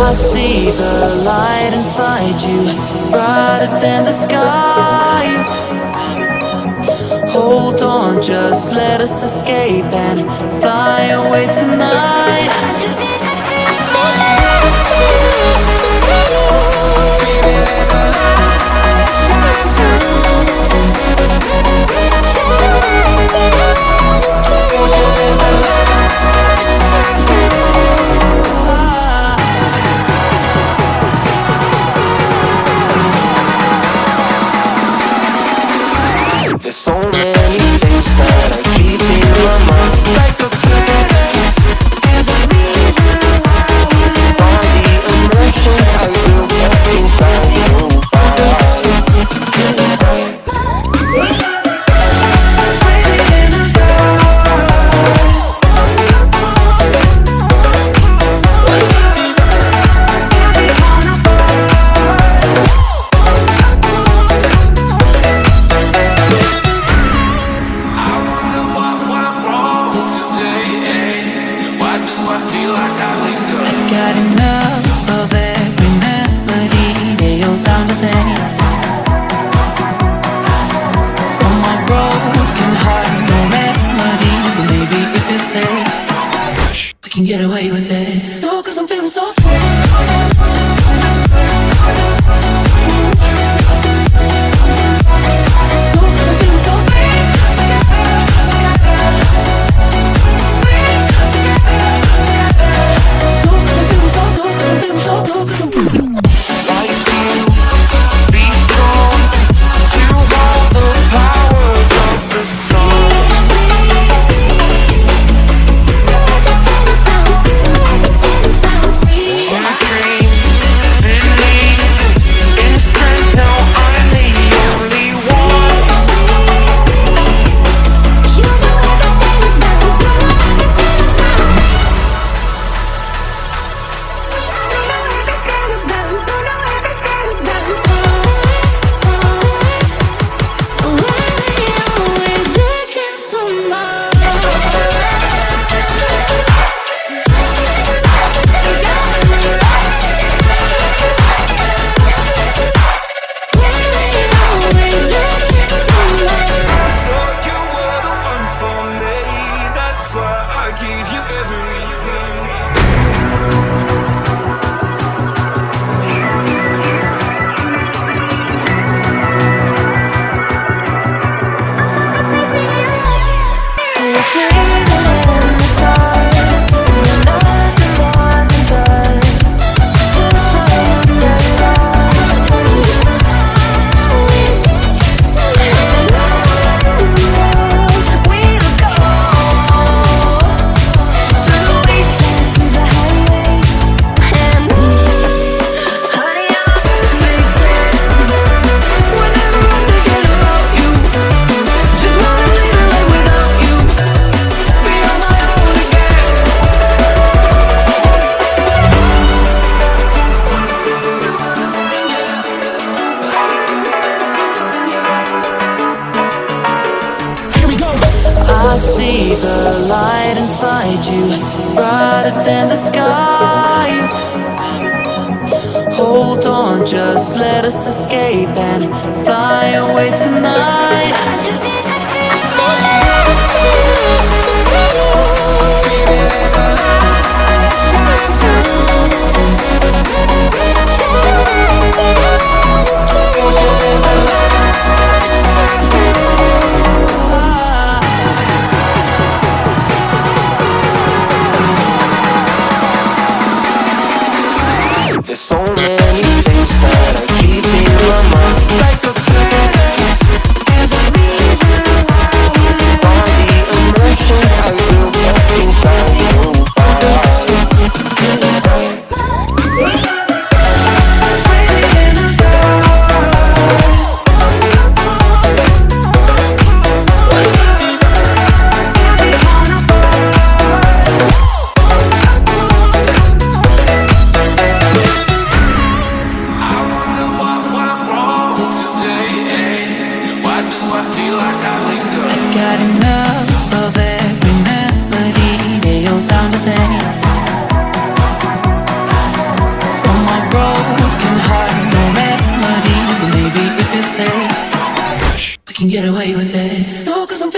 I see the light inside you, brighter than the skies. Hold on, just let us escape and fly away tonight. There's so many things that I keep in my mind, like a place and a reason why. All the emotions I built up inside your body. Got enough of every melody, they all sound the same. From my broken heart, no remedy, but maybe if you stay, we can get away with it. No, 'cause I'm feeling so free. I see the light inside you, brighter than the skies. Hold on, just let us escape and fly away tonight. There's so many things that I keep in my mind, like a place and a reason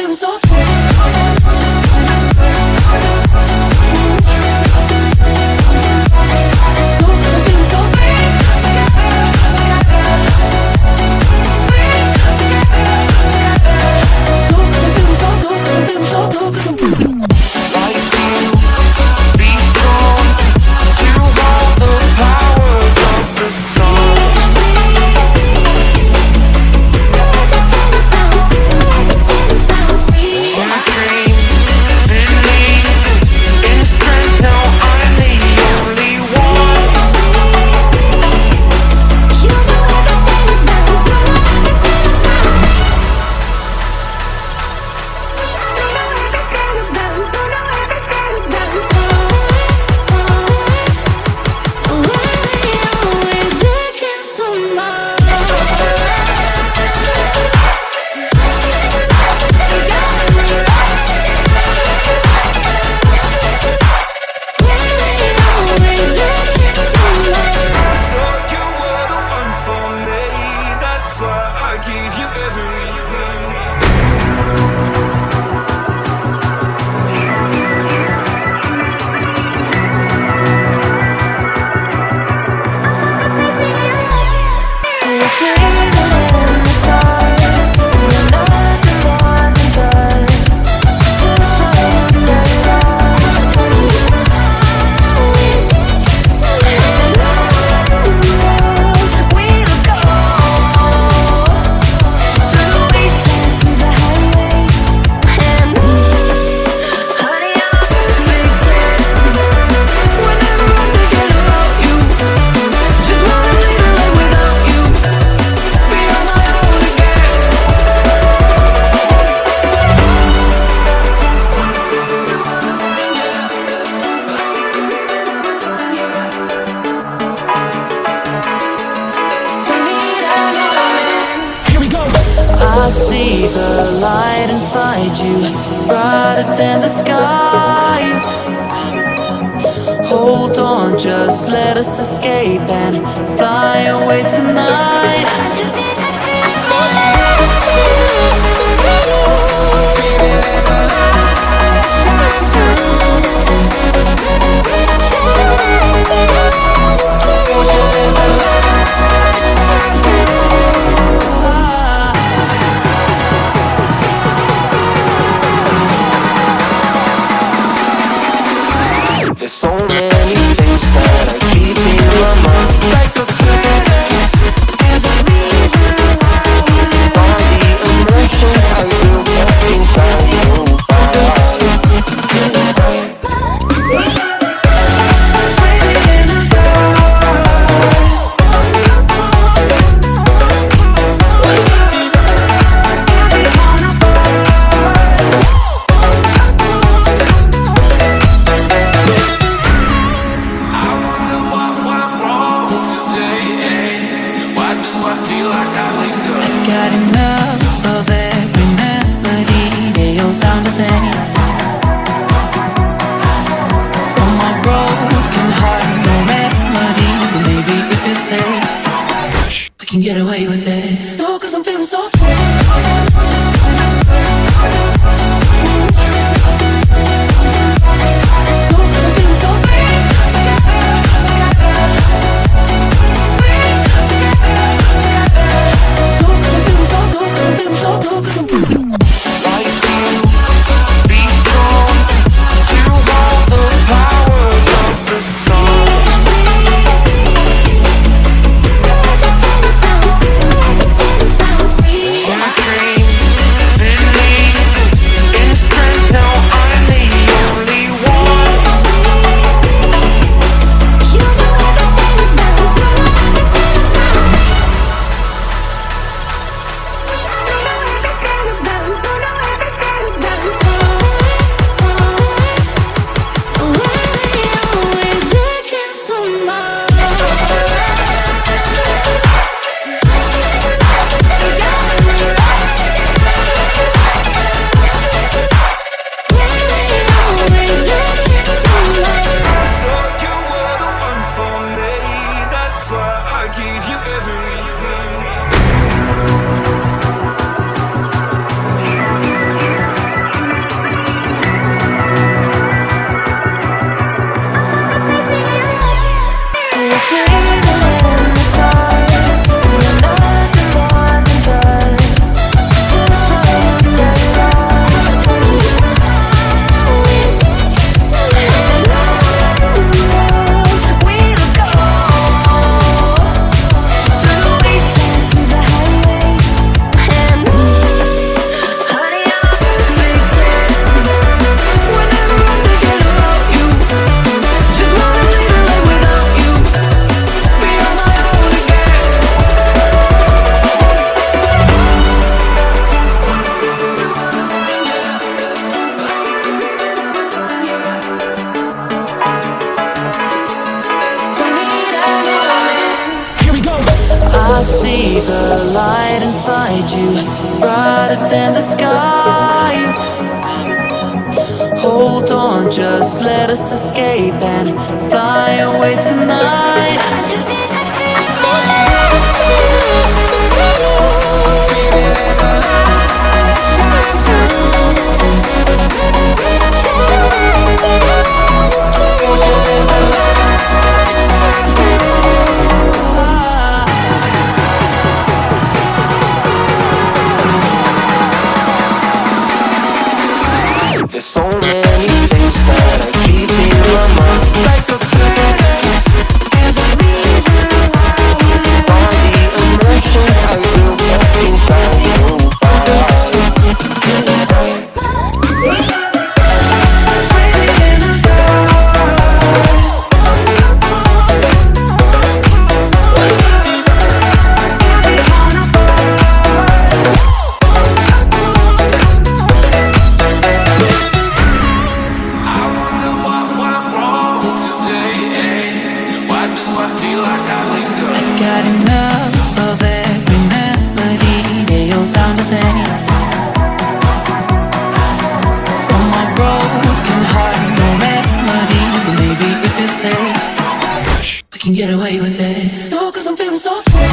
feeling so I see the light inside you, brighter than the skies. Hold on, just let us escape and fly away tonight. There's so many things that I keep in my mind, like a place. There's a reason why all the emotions I built up inside your body. got enough of every melody. They all sound the same. From my broken heart, no remedy. But maybe if you stay, we can get away with it. No, 'cause I'm feeling so I see the light inside you, brighter than the skies. Hold on, just let us escape and fly away tonight. There's so many things that I keep in my mind, like a parent. There's a reason why we live. All the emotions I built up inside you. Got enough of every melody, they all sound the same. From my broken heart, no remedy, but maybe if we stay, we can get away with it. No, 'cause I'm feeling so free.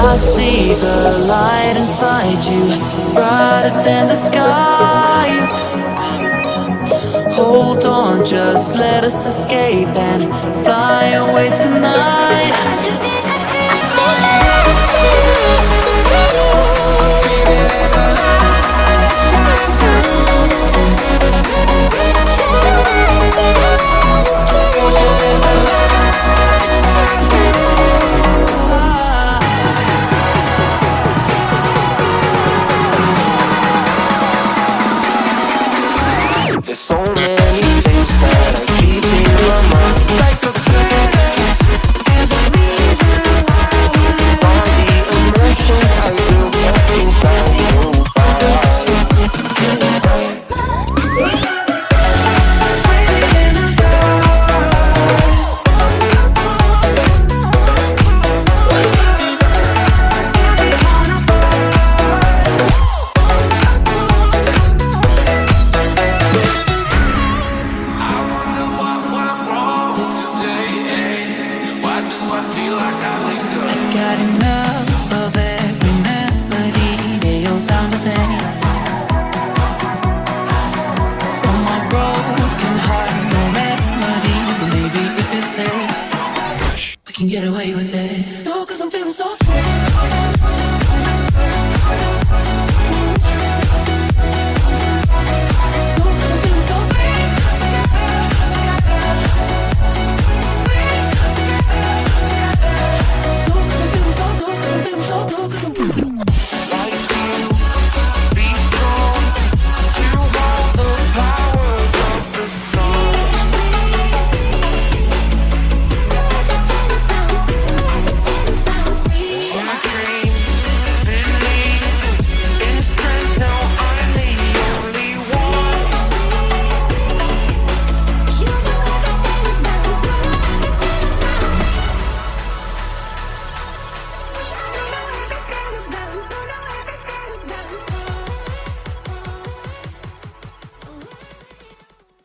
I see the light inside you, brighter than the skies. Hold on, just let us escape and fly away tonight. There's so many things that I keep in my mind, like a parent. There's a reason get away with it.